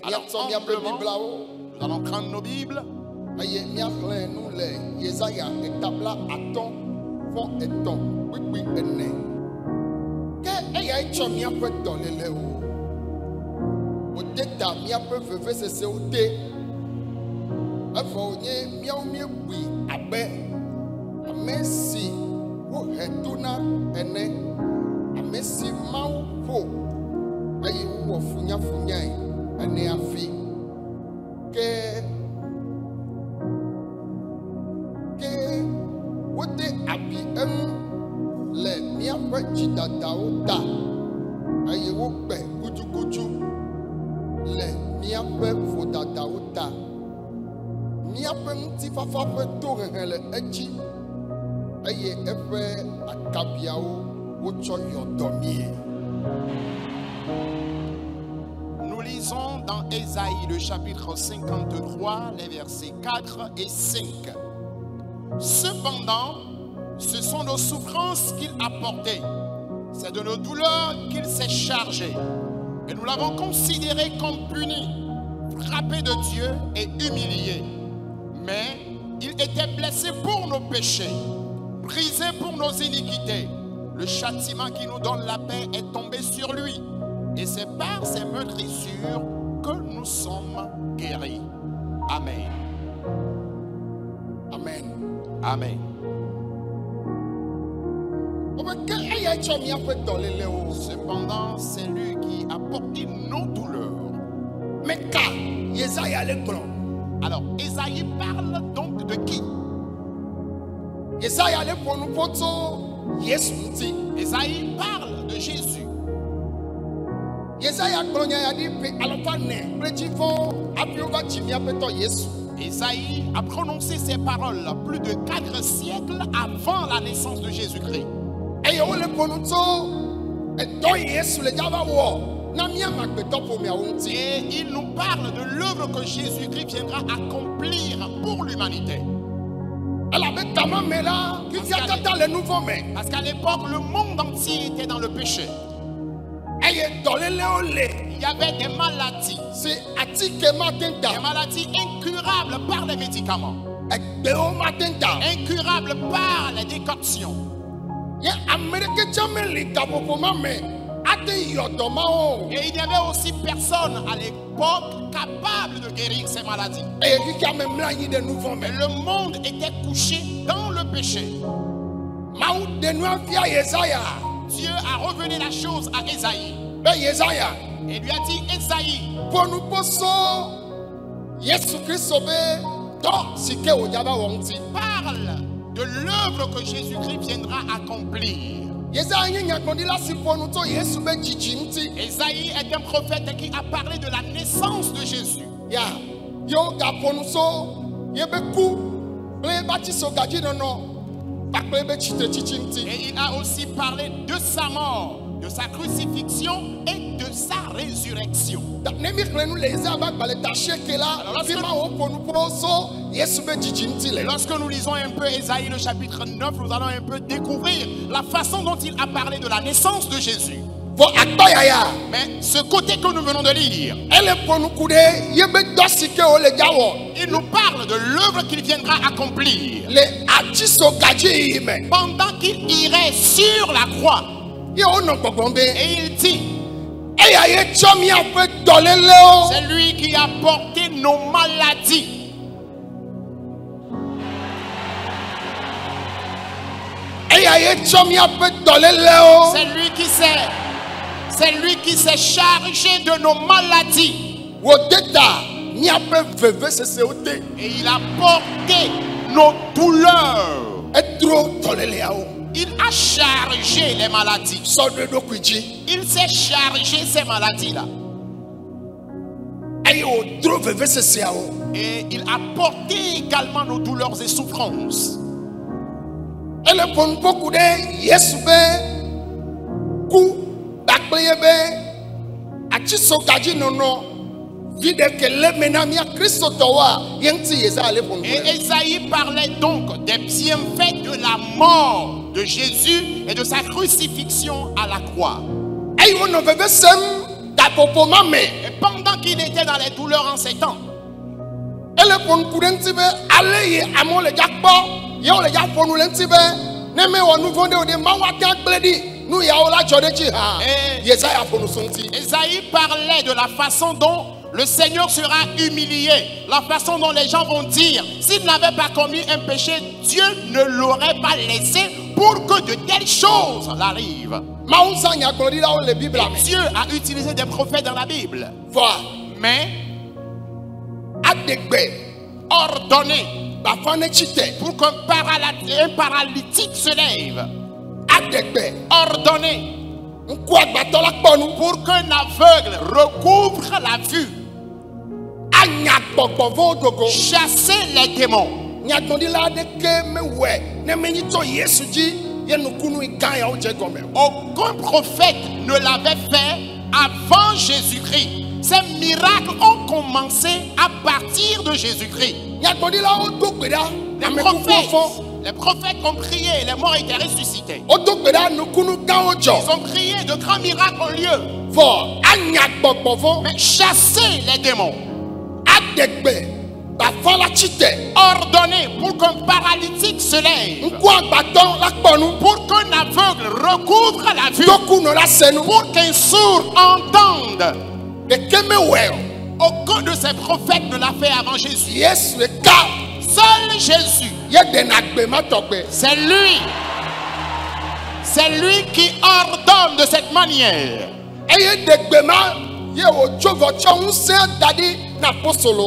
Alors, humblement, nous allons prendre nos Bibles. Nous lisons dans Ésaïe le chapitre 53, les versets 4 et 5. Cependant, ce sont nos souffrances qu'il a portées, c'est de nos douleurs qu'il s'est chargé. Et nous l'avons considéré comme puni, frappé de Dieu et humilié. Mais il était blessé pour nos péchés, brisé pour nos iniquités. Le châtiment qui nous donne la paix est tombé sur lui. Et c'est par ses meurtrissures que nous sommes guéris. Amen. Amen. Amen. Cependant, c'est lui qui a porté nos douleurs. Alors, Ésaïe parle donc de qui? Ésaïe parle de Jésus. Ésaïe a prononcé ces paroles plus de 4 siècles avant la naissance de Jésus-Christ. Et il nous parle de l'œuvre que Jésus-Christ viendra accomplir pour l'humanité. Parce qu'à l'époque, le monde entier était dans le péché. Il y avait des maladies. Des maladies incurables par les médicaments. Incurables par les décoctions. Et il n'y avait aussi personne à l'époque capable de guérir ces maladies. Et le monde était couché dans le péché. Dieu a revenu la chose à Ésaïe. Et lui a dit: Ésaïe, parle de l'œuvre que Jésus-Christ viendra accomplir. Ésaïe est un prophète qui a parlé de la naissance de Jésus. Et il a aussi parlé de sa mort, de sa crucifixion et de sa résurrection. Lorsque nous lisons un peu Ésaïe le chapitre 9, nous allons un peu découvrir la façon dont il a parlé de la naissance de Jésus. Mais ce côté que nous venons de lire, il nous parle de l'œuvre qu'il viendra accomplir pendant qu'il irait sur la croix. Et il dit: c'est lui qui a porté nos maladies. C'est lui qui s'est chargé de nos maladies. Et il a porté nos douleurs. Il a chargé les maladies. Il s'est chargé ces maladies-là. Et il a porté également nos douleurs et souffrances. Et Ésaïe parlait donc des bienfaits de la mort de Jésus et de sa crucifixion à la croix. Et pendant qu'il était dans les douleurs en ces temps, Esaïe parlait de la façon dont le Seigneur sera humilié, la façon dont les gens vont dire, s'il n'avait pas commis un péché, Dieu ne l'aurait pas laissé pour que de telles choses l'arrivent. Dieu a utilisé des prophètes dans la Bible. Mais ordonné pour qu'un paralytique se lève. Ordonné pour qu'un aveugle recouvre la vue. Chasser les démons. Aucun prophète ne l'avait fait avant Jésus-Christ. Ces miracles ont commencé à partir de Jésus-Christ. Les prophètes ont prié, les morts étaient ressuscités. Ils ont prié, de grands miracles ont lieu. Mais chasser les démons. Ordonner pour qu'un paralytique se lève. Pour qu'un aveugle recouvre la vue. Pour qu'un sourd entende. Aucun de ces prophètes ne l'a fait avant Jésus. Seul Jésus. C'est lui qui ordonne de cette manière.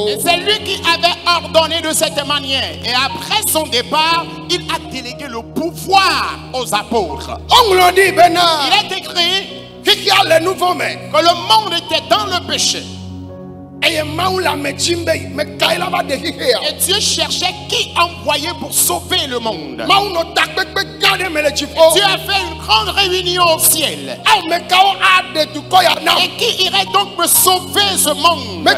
Et c'est lui qui avait ordonné de cette manière. Et après son départ, il a délégué le pouvoir aux apôtres. Il est écrit que le monde était dans le péché. Et Dieu cherchait qui envoyer pour sauver le monde. Dieu a fait une grande réunion au ciel. Et qui irait donc me sauver ce monde?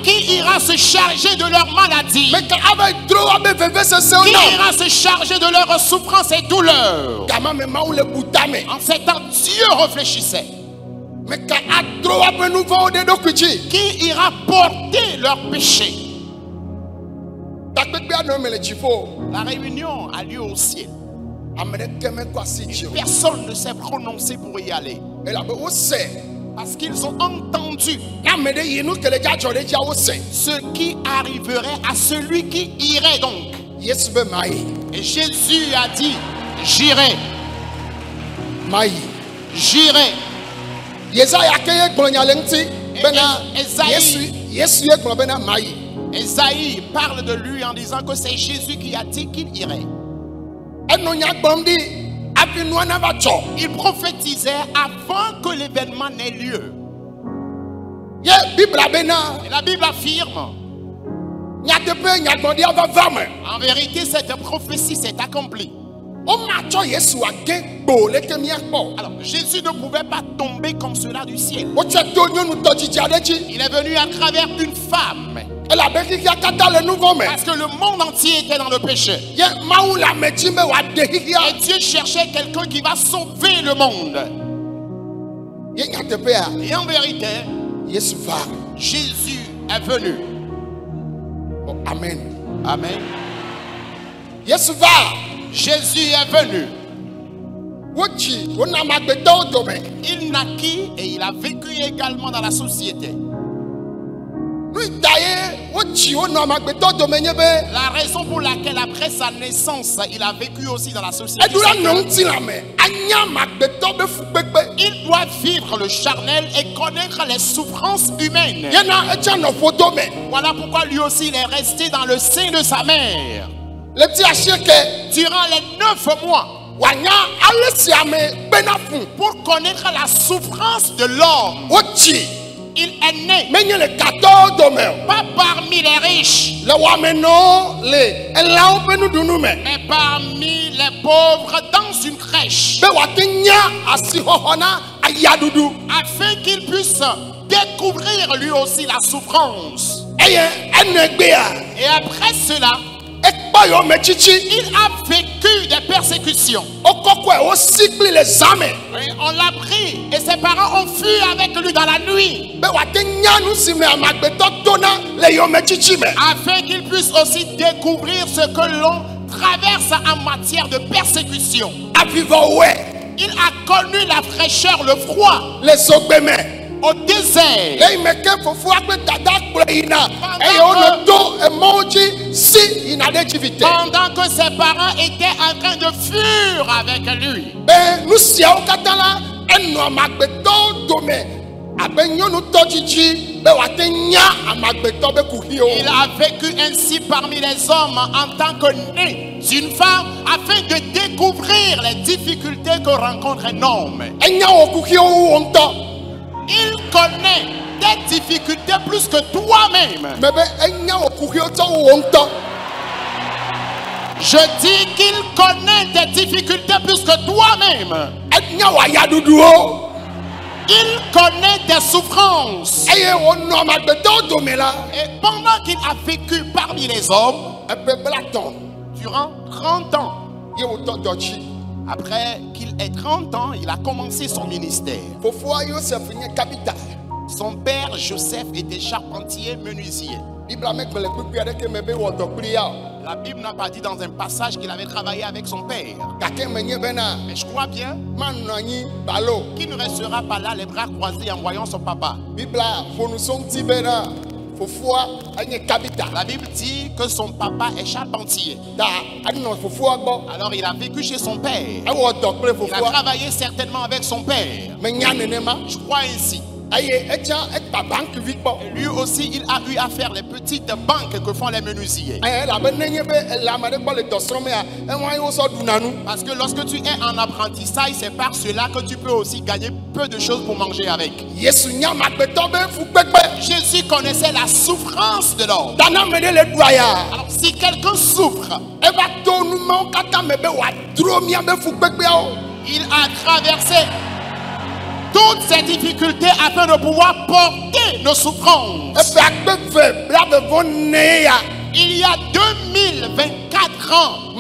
Qui ira se charger de leur maladie? Qui ira se charger de leur souffrance et douleur? En ces temps, Dieu réfléchissait. Qui ira porter leur péché? La réunion a lieu au ciel. Personne ne s'est prononcé pour y aller. Parce qu'ils ont entendu ce qui arriverait à celui qui irait donc. Et Jésus a dit, j'irai. J'irai. Esaïe parle de lui en disant que c'est Jésus qui a dit qu'il irait. Il prophétisait avant que l'événement n'ait lieu. Et la Bible affirme. En vérité, cette prophétie s'est accomplie. Alors Jésus ne pouvait pas tomber comme cela du ciel. Il est venu à travers une femme. Parce que le monde entier était dans le péché. Et Dieu cherchait quelqu'un qui va sauver le monde. Et en vérité, Jésus est venu. Amen. Amen. Jésus est venu. Il naquit et il a vécu également dans la société. La raison pour laquelle après sa naissance, il a vécu aussi dans la société. Il doit vivre le charnel et connaître les souffrances humaines. Voilà pourquoi lui aussi il est resté dans le sein de sa mère. Durant les 9 mois. Pour connaître la souffrance de l'homme. Il est né. Pas parmi les riches. Mais parmi les pauvres dans une crèche. Afin qu'il puisse découvrir lui aussi la souffrance. Et après cela, il a vécu des persécutions. persécution. Et on l'a pris et ses parents ont fui avec lui dans la nuit. Afin qu'il puisse aussi découvrir ce que l'on traverse en matière de persécution. Il a connu la fraîcheur, le froid. Au désert. Pendant que ses parents étaient en train de fuir avec lui. Il a vécu ainsi parmi les hommes en tant que né d'une femme afin de découvrir les difficultés que rencontre un homme. Il connaît des difficultés plus que toi-même. Je dis qu'il connaît des difficultés plus que toi-même. Il connaît des souffrances. Et pendant qu'il a vécu parmi les hommes, durant 30 ans, après qu'il ait 30 ans, il a commencé son ministère. Son père Joseph était charpentier menuisier. La Bible n'a pas dit dans un passage qu'il avait travaillé avec son père. Mais je crois bien qu'il ne restera pas là les bras croisés en voyant son papa. La Bible dit que son papa est charpentier. Alors il a vécu chez son père. Il a travaillé certainement avec son père. Je crois ainsi. Et lui aussi, il a eu à faire les petites banques que font les menuisiers. Parce que lorsque tu es en apprentissage, c'est par cela que tu peux aussi gagner peu de choses pour manger avec. Jésus connaissait la souffrance de l'homme. Alors si quelqu'un souffre, il a traversé toutes ces difficultés afin de pouvoir porter nos souffrances. Il y a 2024 ans,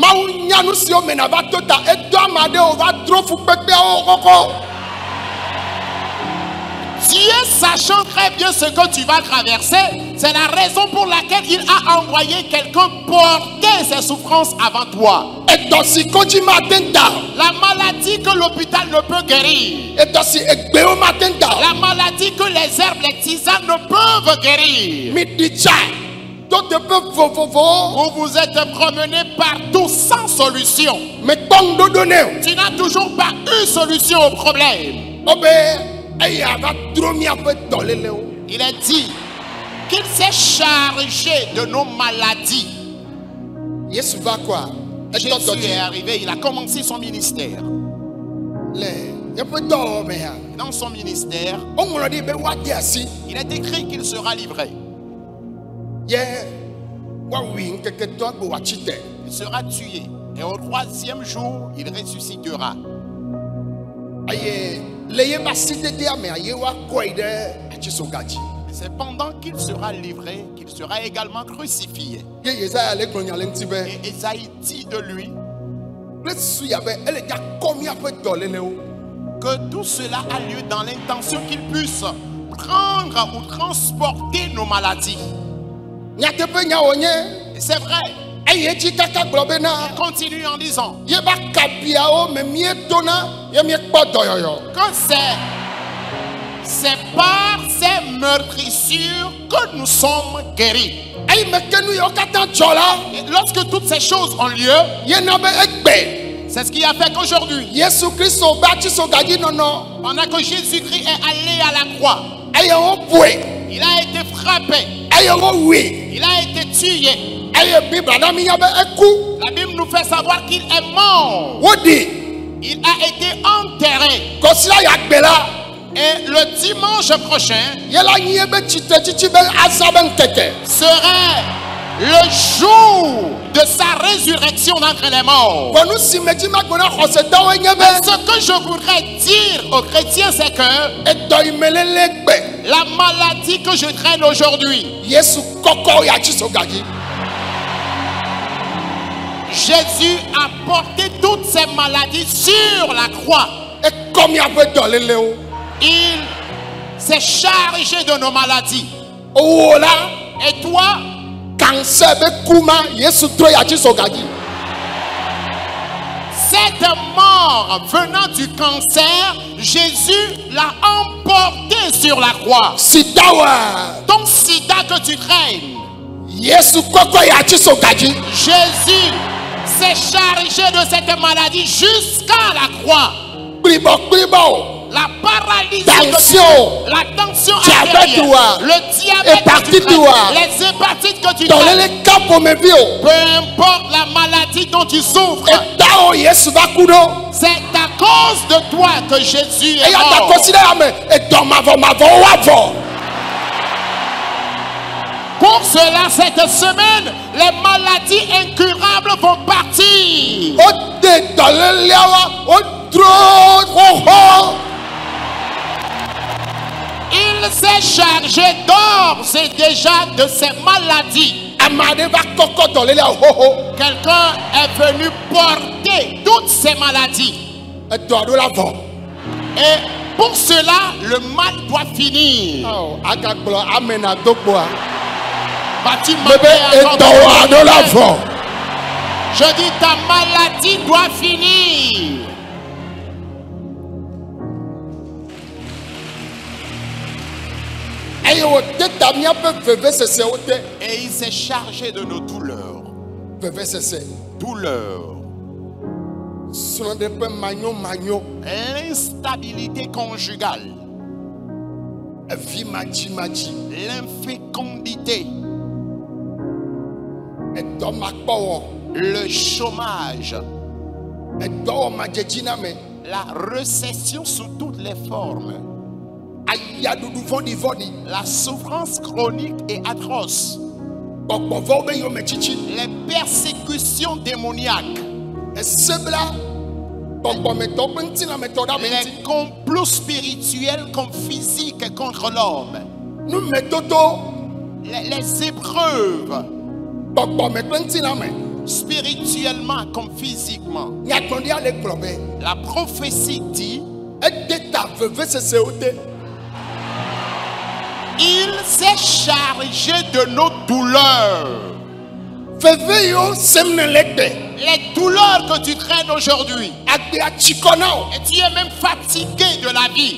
Dieu, sachant très bien ce que tu vas traverser, c'est la raison pour laquelle il a envoyé quelqu'un porter ses souffrances avant toi. La maladie que l'hôpital ne peut guérir. La maladie que les herbes, les tisanes ne peuvent guérir. Vous vous êtes promené partout sans solution. Tu n'as toujours pas eu solution au problème. Il a dit qu'il s'est chargé de nos maladies. Jésus est arrivé, il a commencé son ministère. Dans son ministère, il est écrit qu'il sera livré. Il sera tué. Et au 3e jour, il ressuscitera. C'est pendant qu'il sera livré qu'il sera également crucifié. Et Esaïe dit de lui que tout cela a lieu dans l'intention qu'il puisse prendre ou transporter nos maladies. C'est vrai. Il continue en disant que c'est par ces meurtrissures que nous sommes guéris. Et lorsque toutes ces choses ont lieu, c'est ce qui a fait qu'aujourd'hui, pendant que Jésus-Christ est allé à la croix, il a été frappé, il a été tué. La Bible nous fait savoir qu'il est mort. Il a été enterré. Et le dimanche prochain serait le jour de sa résurrection d'entre les morts. Mais ce que je voudrais dire aux chrétiens, c'est que la maladie que je traîne aujourd'hui, Jésus a porté toutes ces maladies sur la croix. Et comme il y avait dans les léos. Il s'est chargé de nos maladies. Oh là. Et toi, cancer be kuma Yesu tro ya chi sogadi. Cette mort venant du cancer, Jésus l'a emporté sur la croix. Sidawa. Ton sida que tu traînes, Yesu koko ya chi sogadi. Jésus s'est chargé de cette maladie jusqu'à la croix. Bribo. La paralysie, tension, la tension artérielle, le diabète, hépatite, les hépatites que tu as, peu importe la maladie dont tu souffres, c'est à cause de toi que Jésus est mort. Pour cela, cette semaine, les maladies incurables vont partir. Il s'est chargé d'ores et déjà de ces maladies. Quelqu'un est venu porter toutes ces maladies. Et pour cela, le mal doit finir. Je dis, ta maladie doit finir. Et il s'est chargé de nos douleurs. Douleurs. L'instabilité conjugale. L'infécondité. Le chômage. La récession sous toutes les formes. La souffrance chronique et atroce. Les persécutions démoniaques. Les complots spirituels comme physiques contre l'homme. Les épreuves. Spirituellement comme physiquement. La prophétie dit, il s'est chargé de nos douleurs. Les douleurs que tu traînes aujourd'hui. Et tu es même fatigué de la vie.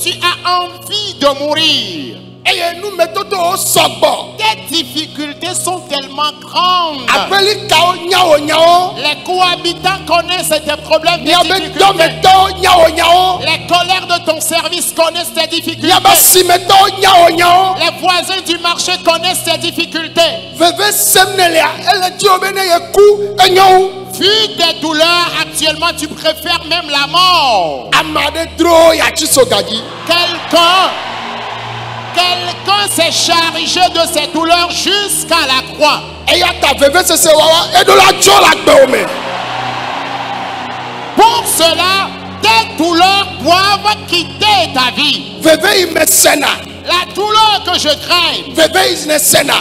Tu as envie de mourir. Tes difficultés sont tellement grandes. Les cohabitants connaissent tes problèmes, tes difficultés. Les colères de ton service connaissent tes difficultés. Les voisins du marché connaissent tes difficultés. Vu tes douleurs, actuellement tu préfères même la mort. Quelqu'un s'est chargé de ses douleurs jusqu'à la croix. Pour cela, tes douleurs doivent quitter ta vie. La douleur que je crains,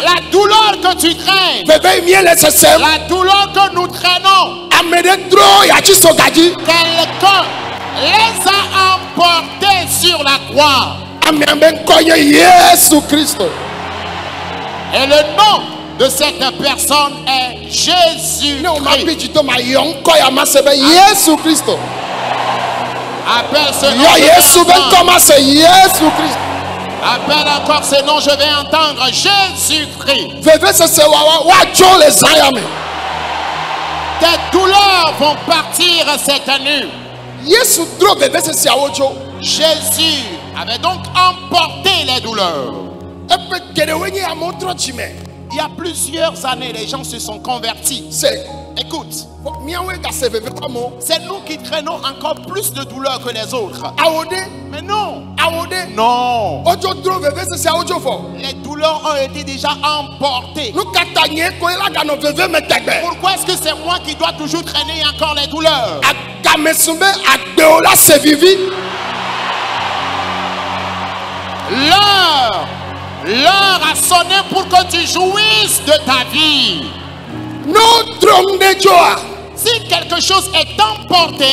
la douleur que tu crains, la douleur que nous traînons, quelqu'un les a emportés sur la croix. Et le nom de cette personne est Jésus Christ. Appelle ce nom. Appelle encore ce nom, je vais entendre Jésus Christ. Tes douleurs vont partir cette nuit. Jésus avait donc emporté les douleurs. Il y a plusieurs années, les gens se sont convertis. Écoute, c'est nous qui traînons encore plus de douleurs que les autres. Mais non. Non. Les douleurs ont été déjà emportées. Pourquoi est-ce que c'est moi qui dois toujours traîner encore les douleurs? L'heure a sonné pour que tu jouisses de ta vie. No drum de joa. Si quelque chose est emporté,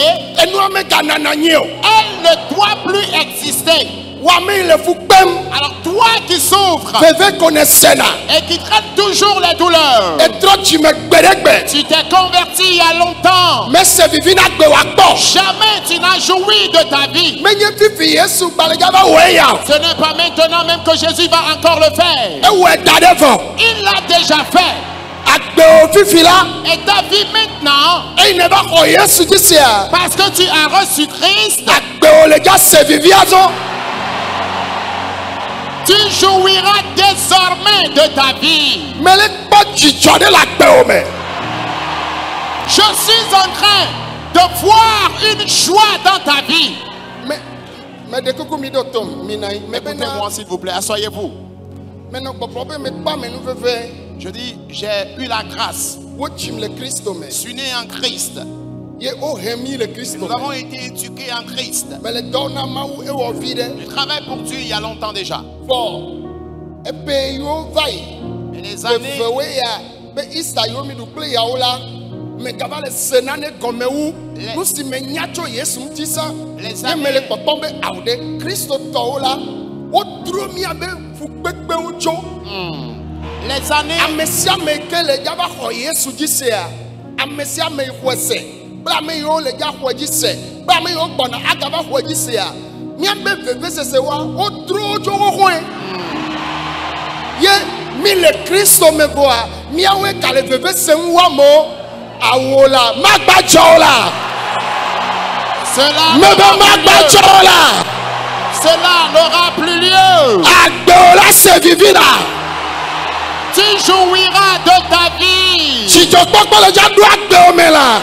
Enu ame ganana nyeo. elle ne doit plus exister. Wame le fukbem. Alors toi qui souffres Veve connaissena. et qui traînes toujours les douleurs, Et trop tu me gberegbe. tu t'es converti il y a longtemps. Mais se vivina gbe wakbo. Jamais tu n'as joui de ta vie. Mais nye fifi Yesu balegaba weya. Ce n'est pas maintenant même que Jésus va encore le faire. E we dadefo. Il l'a déjà fait. Agbe o fifi la. Et ta vie maintenant, E ne ba ko Yesu disia. parce que tu as reçu Christ, Agbe o le ja se vivi azo. tu jouiras désormais de ta vie. Mais le pas jijo de la gbe o me. Je suis en train de voir une joie dans ta vie. Mais de kuku mi do tom mi nai. Mais Écoutez-moi s'il vous plaît, asseyez-vous. Mais non problème mais pas mais nous veve. Je dis, j'ai eu la grâce. Wo chim le Christo me. Je suis né en Christ. Ye o hemi le Christo. Nous avons été éduqués en Christ. Mais le dona maou e wo vide. Je travaille pour Dieu il y a longtemps déjà. For e pe yo vai. Et les Be années, fewe ya be Easter yo mi du play ya ola. Me kaba le senane gome wu. Les- Nous si me nyacho Yesu mtisa. Les Ye années- me le potombe aude Christo to ola. O dro mi abe fu gbegbe wo jo. les années, Amesia me ke le jaba ho Yesu dise a. Amesia me hwese. Bla me yo le ja ho dise. Bla me yo gbona agaba ho dise a. Mi abe veve sese wa o dro jo wo ho. Ye mi le Christo me voa. Mi awe kale veve se wa mo. Awola magba jola. cela Me be n'aura plus magba lieu. jola. Cela n'aura plus lieu. Agbeola se vivina. Tu jouiras de ta vie. Si je pokpo le ja do agbeomela.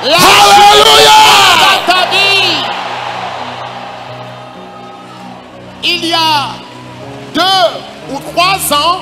La Hallelujah. dans ta vie. Il y a 2 ou 3 ans,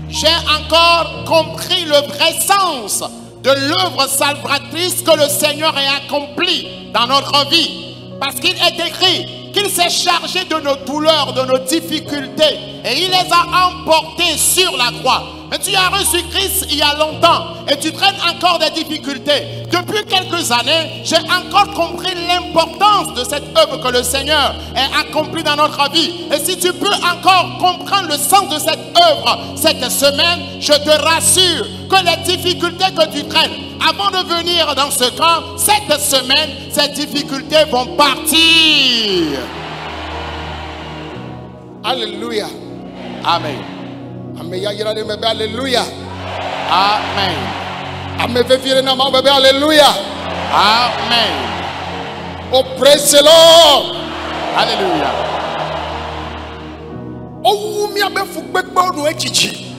j'ai encore compris le vrai sens de l'œuvre salvatrice que le Seigneur a accomplie dans notre vie. Parce qu'il est écrit qu'il s'est chargé de nos douleurs, de nos difficultés, et il les a emportées sur la croix. Mais tu as reçu Christ il y a longtemps et tu traînes encore des difficultés. Depuis quelques années, j'ai encore compris l'importance de cette œuvre que le Seigneur a accomplie dans notre vie. Et si tu peux encore comprendre le sens de cette œuvre cette semaine, je te rassure que les difficultés que tu traînes, avant de venir dans ce camp, cette semaine, ces difficultés vont partir. Alléluia. Amen. Ame ya yira de mebe alléluia. Amen. Ame vevire na ma bebe alléluia. Amen. Oh praise the Lord. Alléluia. Oh mi abe fu gbegbo no echichi.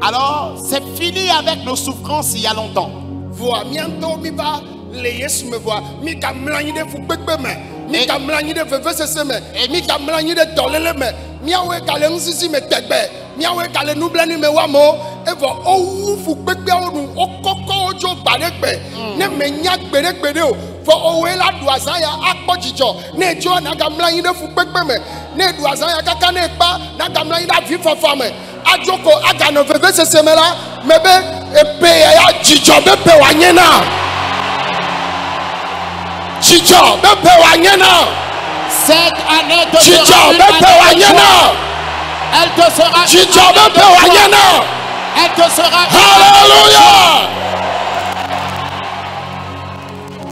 Alors, c'est fini avec nos souffrances il y a longtemps. Voa mi anto mi ba le Yesu me voa mi ka mlanyi de fu gbegbe me. Mi ka mlanyi de veve sese me. Mi ka mlanyi de dolele me. Mi awe ka le nsisi me tegbe. Mi awe ka le nublani me wa mo. Evo owu fu gbegbe onu okoko ojo gbadegbe. Ne me nya gbedegbe o. For owe la du azaya akpo jijo. Ne jo na ka mlanyi de fu gbegbe me. Ne du azaya kaka ne pa na ka mlanyi da vi fafa me. Ajoko aga no veve sese me la mebe epe ya jijo be pe wa nyena. Jijo be pe wa nyena. Cette année te Jijo sera une be pe wa année de nyena. joie. Elle te sera une Jijo année be de pe wa joie. nyena. Elle te sera une année de joie. Hallelujah.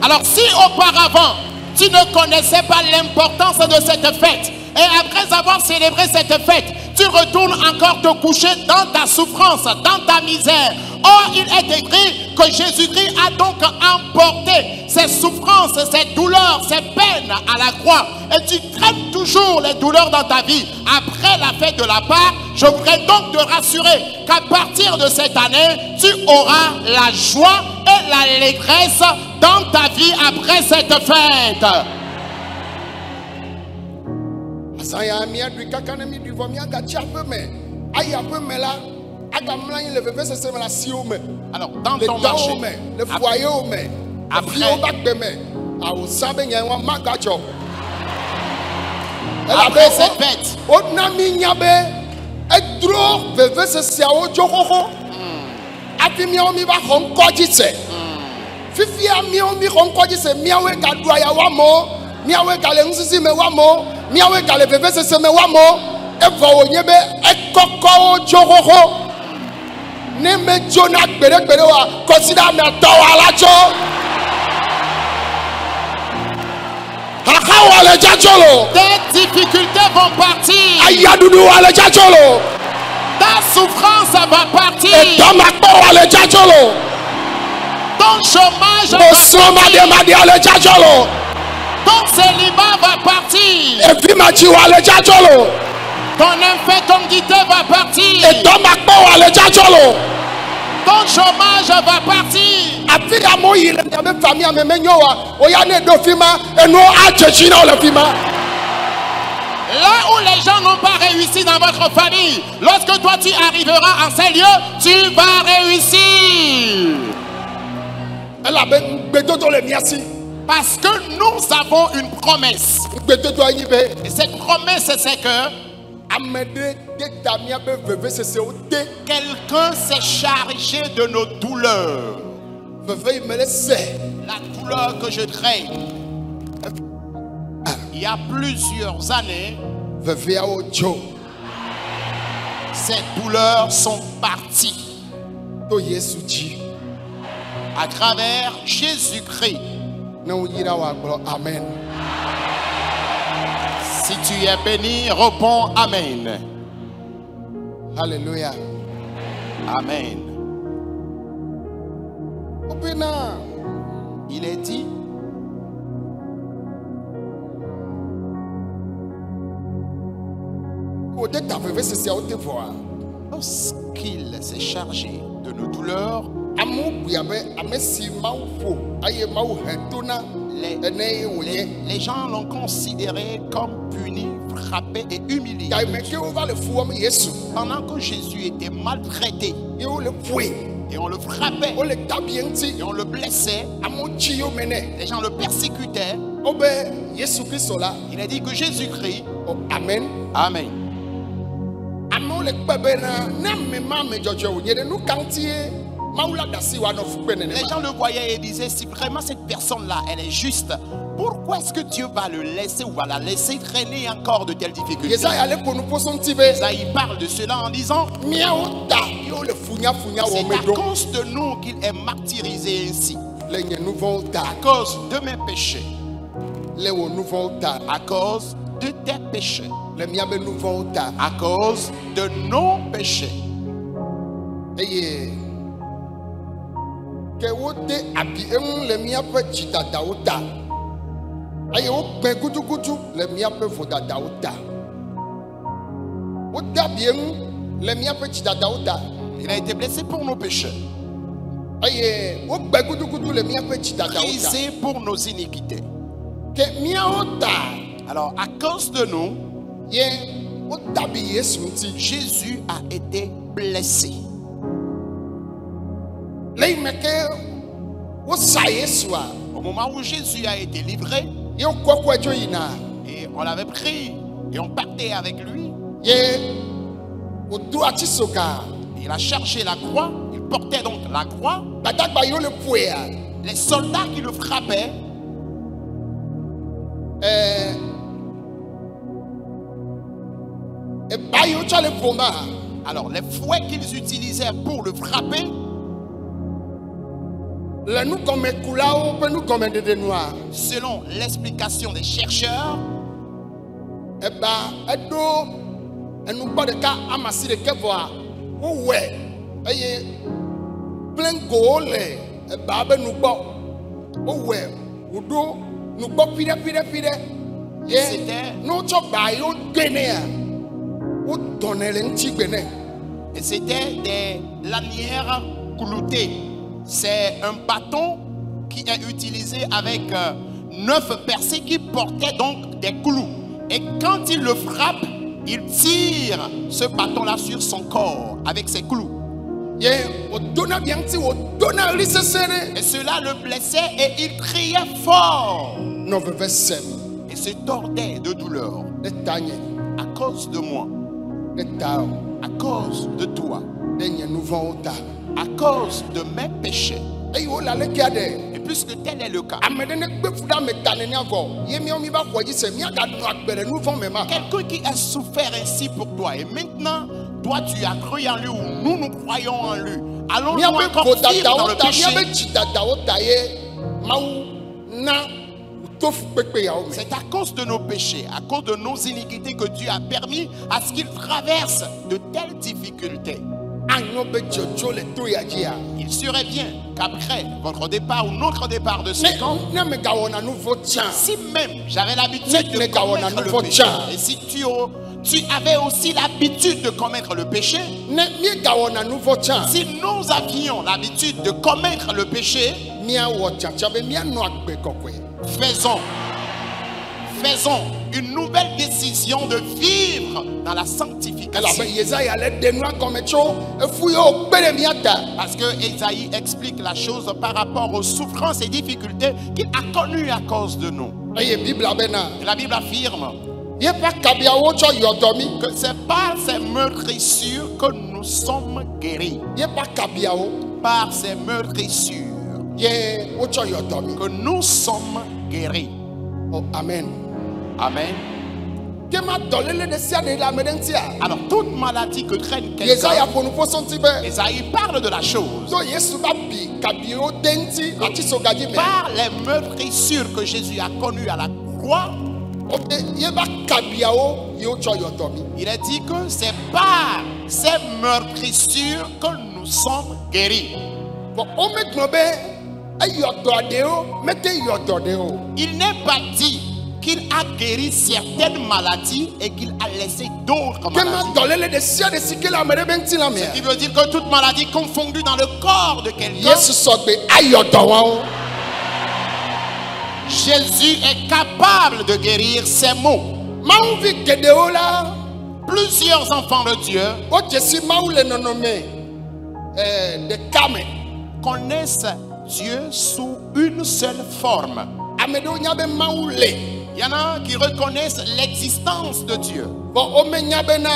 Alors si auparavant, tu ne connaissais pas l'importance de cette fête, et après avoir célébré cette fête, tu retournes encore te coucher dans ta souffrance, dans ta misère. Or, il est écrit que Jésus-Christ a donc emporté ses souffrances, ses douleurs, ses peines à la croix. Et tu traînes toujours les douleurs dans ta vie. Après la fête de la Pâque, je voudrais donc te rassurer qu'à partir de cette année, tu auras la joie et l'allégresse dans ta vie après cette fête. Asaya mi adu kaka na mi du vo mi aga chi ape me. Ayi ape me la aga mlanyi le veve sese me la si o me. Alors, dans Le ton dan marché, o me, le foyer o me. Après- Fi o ba gbe me. Awo sabe nyen wa maga jo. après cette fête, O na mi nya be Edro veve sese awo dzoxoxo. Afi miawo mi va xɔ ŋkɔdzi se. Fifia miawo mi xɔ ŋkɔdzi se miawoe gaɖu aya woamewo, miawoe gale ŋusisi me woamewo, miawoe gale veve sese me woamewo. Evɔ wònye be ekɔkɔwo dzoxoxo. Ne me dzona gbeɖegbeɖe wa kɔsida me tɔwa la tso. Haha wale dzadzolo. Tes difficultés vont partir. Ayadudu wale dzadzolo. Ta souffrance va partir. Edomakpo wale dzadzolo. Ton chômage va Bosoma de partir. madi wale dzadzolo. Ton célibat va partir. Evimachi wale dzadzolo. Ton infécondité va partir. Edomakpo wale dzadzolo. Ton chômage va partir. Afi ya mo yi le miabe famille ame menyo wa oya ne do fima enu adzedzi na le fima. Là où les gens n'ont pas réussi dans votre famille, lorsque toi tu arriveras en ces lieux, tu vas réussir. Elabe gbedodo le miasi. Parce que nous avons une promesse. Gbedodo anyi be Et cette promesse, c'est que amede de ta miabe veve sese o te quelqu'un s'est chargé de nos douleurs. veve yi me le se. La douleur que je traîne. Il y a plusieurs années, Veve ya wo dzo. ces douleurs sont parties To Yesu dzi. à travers Jésus-Christ. Ne wo yira wa gblɔ amen. Si tu es béni, réponds Amen. Hallelujah. Amen. Opena Il est dit, o de ta veve sese o te vɔa. lorsqu'il s'est chargé de nos douleurs, Amewo buya be ame si Mawu ƒo eye Mawu he to na ene ye wònye. les gens l'ont considéré comme puni, frappé et humilié. Ta me ke wo va le fu wɔm Yesu. Pendant que Jésus était maltraité Ye wo le ƒoe. et on le frappait Wo le tabie ŋuti. et on le blessait, Amewo tsi yo me nɛ. les gens le persécutaient, O be Yesu Kristo la. il a dit que Jésus-Christ, O amen. Amen. Amewo le kpe be na ne ame ma ame dzɔdzɔ wònye ɖe nu ka ŋuti ye Mawu la da si wòanɔ fu kpe Les nenema. gens le voyaient et disaient, si vraiment cette personne-là, elle est juste, pourquoi est-ce que Dieu va le laisser ou va la laisser traîner encore de telles difficultés? Yesaya le ƒo nu ƒoso ŋuti be Isaïe parle de cela en disant, miawo ta yewo le funyafunya c'est wɔme à ɖom cause de nous qu'il est martyrisé ainsi, le nye nu vɔ̃wo ta. à cause de mes péchés, Le wo nu vɔ̃wo ta. à cause de tes péchés, Le miabe nu vɔ̃wo ta. à cause de nos péchés. Eye ke wode abi eŋu le miaƒe dzidadawo ta. Eye wogbẽ gudugudu le miaƒe vodadawo ta. Wode abi eŋu le miaƒe dzidadawo ta. Il a été blessé pour nos péchés, Eye wogbẽ gudugudu le miaƒe dzidadawo ta. brisé pour nos iniquités. Ke miawo ta Alors, à cause de nous, ye wode abi Yesu ŋuti. Jésus a été blessé. Le yi me ke wosa Yesua Au moment où Jésus a été livré, ye wokɔkɔe tso yina. et on l'avait pris, et on partait avec lui, Ye wodro atsi soga. il a cherché la croix, il portait donc la croix. Gbadagba yiwo le ƒoea. Les soldats qui le frappaient, Eba yiwo tsɔ le ƒo ma. alors les fouets qu'ils utilisaient pour le frapper, Le nugɔmekulawo ƒe nugɔmeɖeɖe nua. selon l'explication des chercheurs, Eba eɖo enugbɔ ɖeka amasi ɖeke vɔa wowɔe eye plengowo le eba be nugbɔ wowɔe wòɖo nugbɔ ƒiɖe. Ye C'était- ne wotsɔ ba yi wodoe nea wodɔnɛ le ŋuti gbe nɛ. et c'était des lanières cloutées. C'est un bâton qui est utilisé avec 9 percées qui portaient donc des clous. Et quand il le frappe, il tire ce bâton-là sur son corps avec ses clous. Ye wòdona bia ŋuti wòdona ɣli sesẽ ɖe. Et cela le blessait et il criait fort Nɔ veve sem et se tordait de douleur ɖe ta nye à cause de moi. ɖe ta o. À cause de toi. de nye nu vɔ̃wo ta. À cause de mes péchés. Eye wo le aleke aɖe. Et puisque tel est le cas, Ame ɖe ne gbe fu ɖe ame ta nenia vɔ. Ye míawo mi va xɔ dzi se míaganɔ agbe ɖe nu vɔ̃ me ma. quelqu'un qui a souffert ainsi pour toi et maintenant, toi tu as cru en lui ou nous croyons en lui. Allons-nous Míabe encore vivre dans vodadawo le ta péché? míabe dzidadawo ta ye Mawu na to fukpekpe yawo me. C'est à cause de nos péchés, à cause de nos iniquités que Dieu a permis à ce qu'il traverse de telles difficultés. Anyo be dzɔdzɔ le to ya dzia. Il serait bien qu'après votre départ ou notre départ de ce camp, Ne megawɔna nu vɔ̃ tsã. si même j'avais l'habitude de Ne gawɔna commettre nu le vɔ̃ péché, tsã. et si tu avais aussi l'habitude de commettre le péché, Ne míegawɔna nu vɔ̃ tsã. si nous avions l'habitude de commettre le péché, Míawɔ tsatsa be míanɔ agbe kɔkɔe. faisons une nouvelle décision de vivre dans la sanctification. Elabe Yesaya le ɖe nua gɔme tso efu ye wokpe ɖe mía ta. Parce que Ésaïe explique la chose par rapport aux souffrances et difficultés qu'il a connues à cause de nous. Eye Bibla bena. Et la Bible affirme Yeƒe akabiawo tsɔ yɔdɔ mi. que c'est par ces meurtrissures que nous sommes guéris. Yeƒe akabiawo Par ces meurtrissures ye wotsɔ yɔdɔ mi. que nous sommes guéris. Oh amen. Amen. Ke ma dɔléle ɖe sia ɖe le ame ɖe ŋutia. Alors toute maladie que traîne Yesaya quelqu'un, ƒo nu ƒo sɔŋti be. Ésaïe parle de la chose. So Yesu va bi kabiwo de ŋuti ati sogadzi me. Par les meurtrissures que Jésus a connues à la croix, Obe yebe akabiawo ye wotsɔ yɔdɔ mi. il a dit que c'est par ces meurtrissures que nous sommes guéris. Bon womegblɔ be eyɔdɔ ɖewo mete yɔdɔ ɖewo. Il n'est pas dit qu'il a guéri certaines maladies et qu'il a laissé d'autres Ke ma maladies. dɔléle ɖe sia ɖe si ke le ame ɖe be ŋuti la mea. Il veut dire que toute maladie confondue dans le corps de quelqu'un, Yesu sɔgbe ayɔdɔ wɔwo. Jésus est capable de guérir ces maux. Mawuvi geɖewo la Plusieurs enfants de Dieu wodze si Mawu le nɔnɔme ɖeka me. connaissent Dieu sous une seule forme. Ame ɖewo nya be Mawu le. Il y en a qui reconnaissent l'existence de Dieu, Bon womenya bena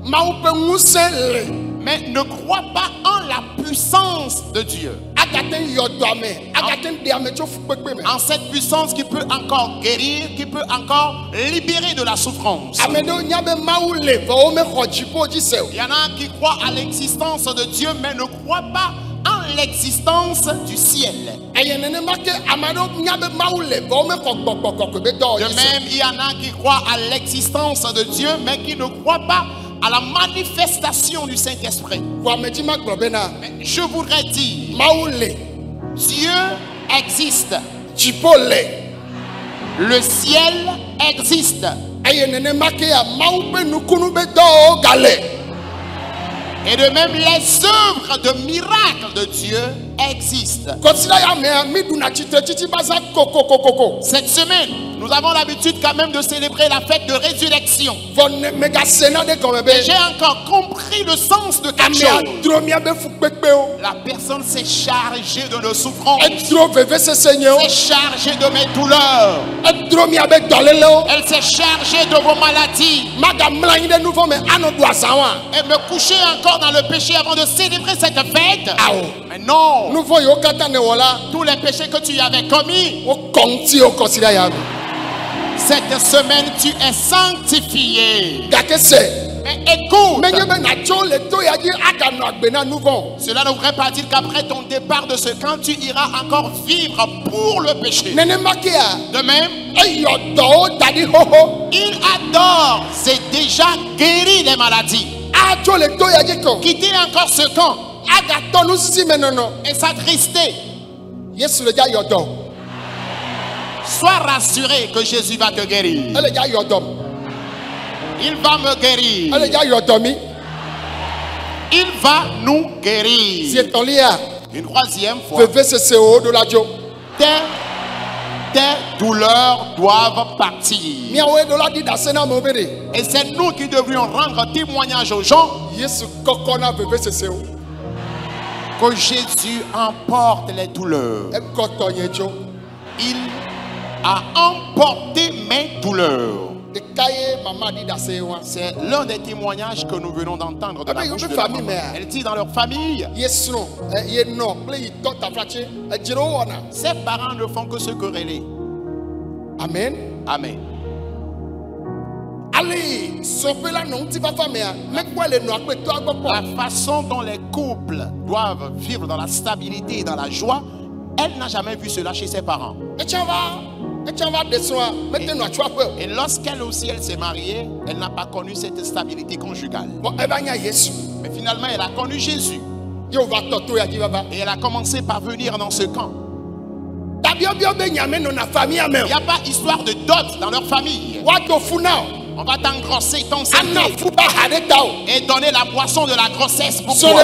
Mawu ƒe ŋusẽ le. mais ne croient pas en la puissance de Dieu. Agate yɔdɔ ame. Agate ɖe ame tso fukpekpe me. En cette puissance qui peut encore guérir, qui peut encore libérer de la souffrance. Ame ɖewo nya be Mawu le vɔ womexɔ dziƒo dzi se o. Il y en a qui croient à l'existence de Dieu, mais ne croient pas en l'existence du ciel. Eye nenema ke ame aɖewo nya be Mawu le vɔ womexɔ gbɔgbɔ kɔkɔe be dɔ De dzi se. même, il y en a qui croient à l'existence de Dieu, mais qui ne croient pas à la manifestation du Saint-Esprit. Vɔ ame dzi ma gblɔ bena Mais je voudrais dire, Mawu le. Dieu existe, Dziƒo le. le ciel existe. Eye nenema ke ya Mawu ƒe nukunu be dɔwo gale. Et de même, les œuvres de miracles de Dieu existent. Kɔsida ya mea mi ɖuna tsitre titi va za kokokokoko. Cette semaine, nous avons l'habitude quand même de célébrer la fête de résurrection. Vɔ ne megase na ɖe gɔme Et j'ai be encore compris le sens de quelque amea chose. dro miabe fukpekpewo. La personne s'est chargée de nos souffrances, Edro vevesese nyewo. s'est chargée de mes douleurs, Edro miabe dɔlélewo. elle s'est chargée de vos maladies. Magamlɔ anyi ɖe nu vɔ me anɔ ɖu azã wa. Et me coucher encore dans le péché avant de célébrer cette fête. Awo. Mais non, Nu vɔ yiwo katã ne wɔ la tous les péchés que tu avais commis, wokɔ ŋuti wo kɔsida ya me. cette semaine tu es sanctifié. Gake se. Mais écoute, Menye be natso le to ya dzi aganɔ agbe na nu vɔ. cela ne voudrait pas dire qu'après ton départ de ce camp, tu iras encore vivre pour le péché. Nenema ke ya De même, eyɔ dɔwo da ɖi xoxo. il adore, c'est déjà guéri les maladies. Atso le to ya dzi kɔ. Quitter encore ce camp Agatɔ nusisi me nɔnɔ. et s'attrister. Yesu le dza yɔ dɔ. Sois rassuré que Jésus va te guérir. Ele dza yɔ dɔm. Il va me guérir. Ele dza yɔ dɔ mi. Il va nous guérir. Sietɔlia Une troisième fois, vevesesewo ɖo la dzo. tes douleurs doivent partir. Miawoe ɖo la ɖi ɖase na amewo be ɖe. Et c'est nous qui devrions rendre témoignage aux gens Yesu kɔkɔ na vevesesewo. que Jésus emporte les douleurs. Ekɔtɔ nye tso. Il a emporté mes douleurs. Ɖeka C'est l'un des témoignages que nous venons d'entendre de la bouche de la maman. Elle dit dans leur famille, ses parents ne font que se quereller. Amen. Amen. La façon dont les couples doivent vivre dans la stabilité et dans la joie, elle n'a jamais vu cela chez ses parents. Et lorsqu'elle aussi, elle s'est mariée, elle n'a pas connu cette stabilité conjugale. Mais finalement, elle a connu Jésus. Et elle a commencé par venir dans ce camp. Il n'y a pas histoire de dot dans leur famille. On va t'engrosser ton sein et donner la boisson de la grossesse pour toi.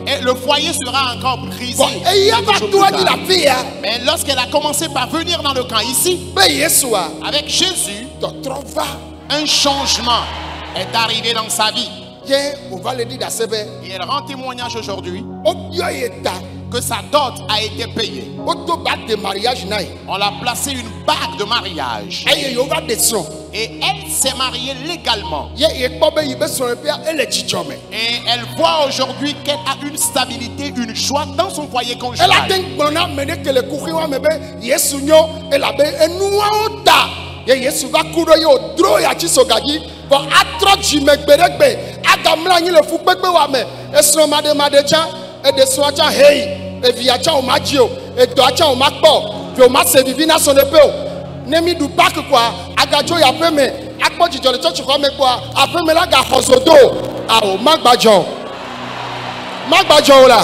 Et le foyer sera encore brisé. Mais lorsqu'elle a commencé par venir dans le camp ici, avec Jésus, un changement est arrivé dans sa vie. Et elle rend témoignage aujourd'hui que sa dot a été payée. On l'a placé une bague de mariage. Et elle s'est mariée légalement. Et elle voit aujourd'hui qu'elle a une stabilité, une joie dans son foyer conjugal.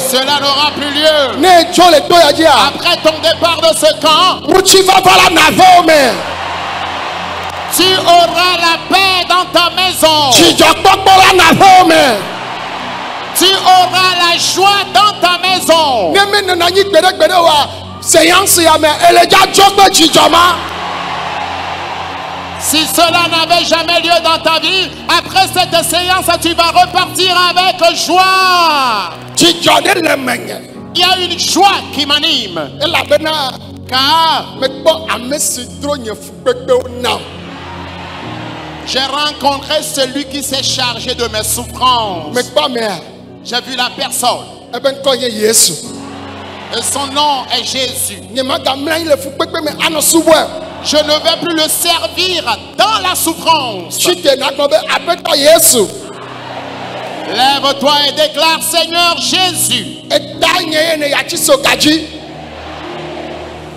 Cela n'aura plus lieu. Après ton départ de ce camp, tu auras la paix dans ta maison. Tu auras la joie dans ta maison. Si cela n'avait jamais lieu dans ta vie, après cette séance, tu vas repartir avec joie. Il y a une joie qui m'anime. Car j'ai rencontré celui qui s'est chargé de mes souffrances. J'ai vu la personne. Et son nom est Jésus. Je ne vais plus le servir dans la souffrance. Lève-toi et déclare: Seigneur Jésus,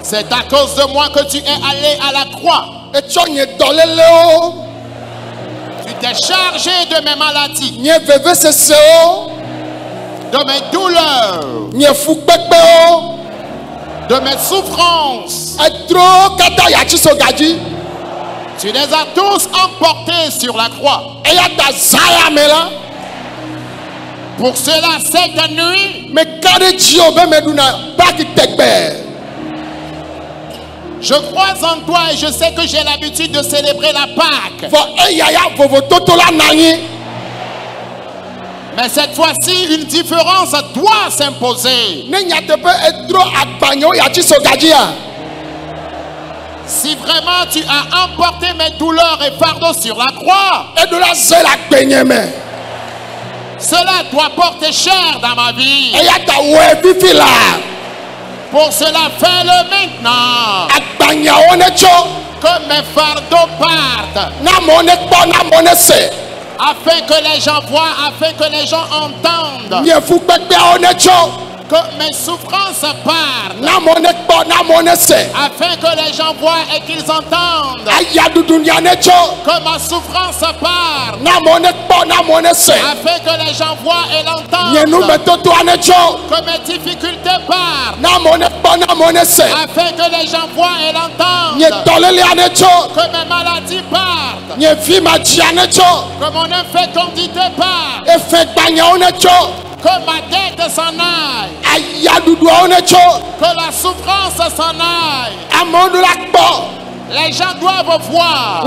c'est à cause de moi que tu es allé à la croix. Tu t'es chargé de mes maladies, de mes douleurs, de mes souffrances. Tu les as tous emportés sur la croix. Pour cela, cette nuit, je crois en toi et je sais que j'ai l'habitude de célébrer la Pâque. Mais cette fois-ci, une différence doit s'imposer. Si vraiment tu as emporté mes douleurs et fardeaux sur la croix, cela doit porter cher dans ma vie. Pour cela, fais-le maintenant. Que mes fardeaux partent. Afin que les gens voient, afin que les gens entendent. Que mes souffrances partent. Afin que les gens voient et qu'ils entendent. Que ma souffrance parte. Afin que les gens voient et l'entendent. Que mes difficultés partent. Afin que les gens voient et l'entendent. Que mes maladies partent. Que mon infécondité parte. Que ma dette s'en aille. Que la souffrance s'en aille. Les gens doivent voir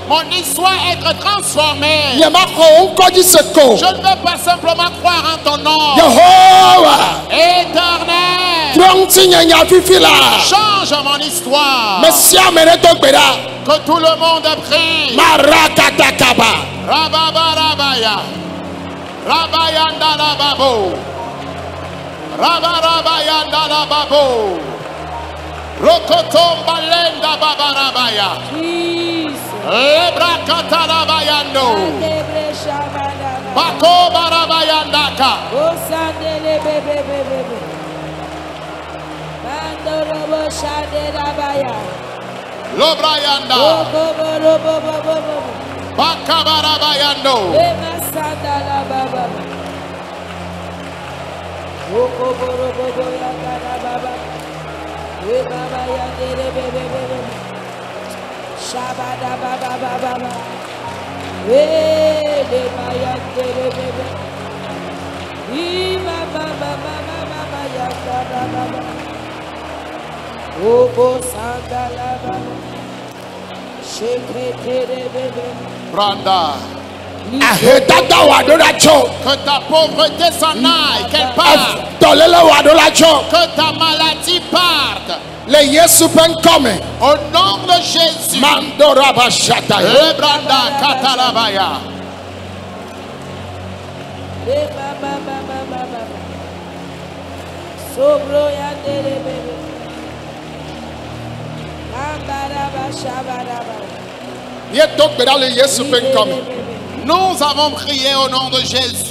mon histoire être transformée. Je ne veux pas simplement croire en ton nom. Éternel, change mon histoire. Que tout le monde prie. Marakatakaba. Rababarabaya. Rabayanda la babo. Rabarabayanda la babo. Rokotom balenda babarabaya. Lebrakata la bayando. Bako barabayandaka. Osandele bebe bebe. Bandorobo shadera baya. Lobrayanda. Bakabarabayando. Emasandala baba. Okoborobo yagara baba. We baba yandere bebe bebe. Shabada baba baba. We de bayandere bebe. Ima mama mama mama yagara baba. Obo sandala baba. Shekere bebe. Branda. Ahedada wadoracho. Que ta pauvreté s'en aille, qu'elle parte. Tolele wadoracho. Que ta maladie parte. Le Yesu penkome. Au nom de Jésus. Mandoraba shataya. Lebranda katalabaya. Mama mama mama. Sobro yandere bebe. Ambaraba shabaraba. Yetok bedale Yesu penkome. Nous avons prié au nom de Jésus.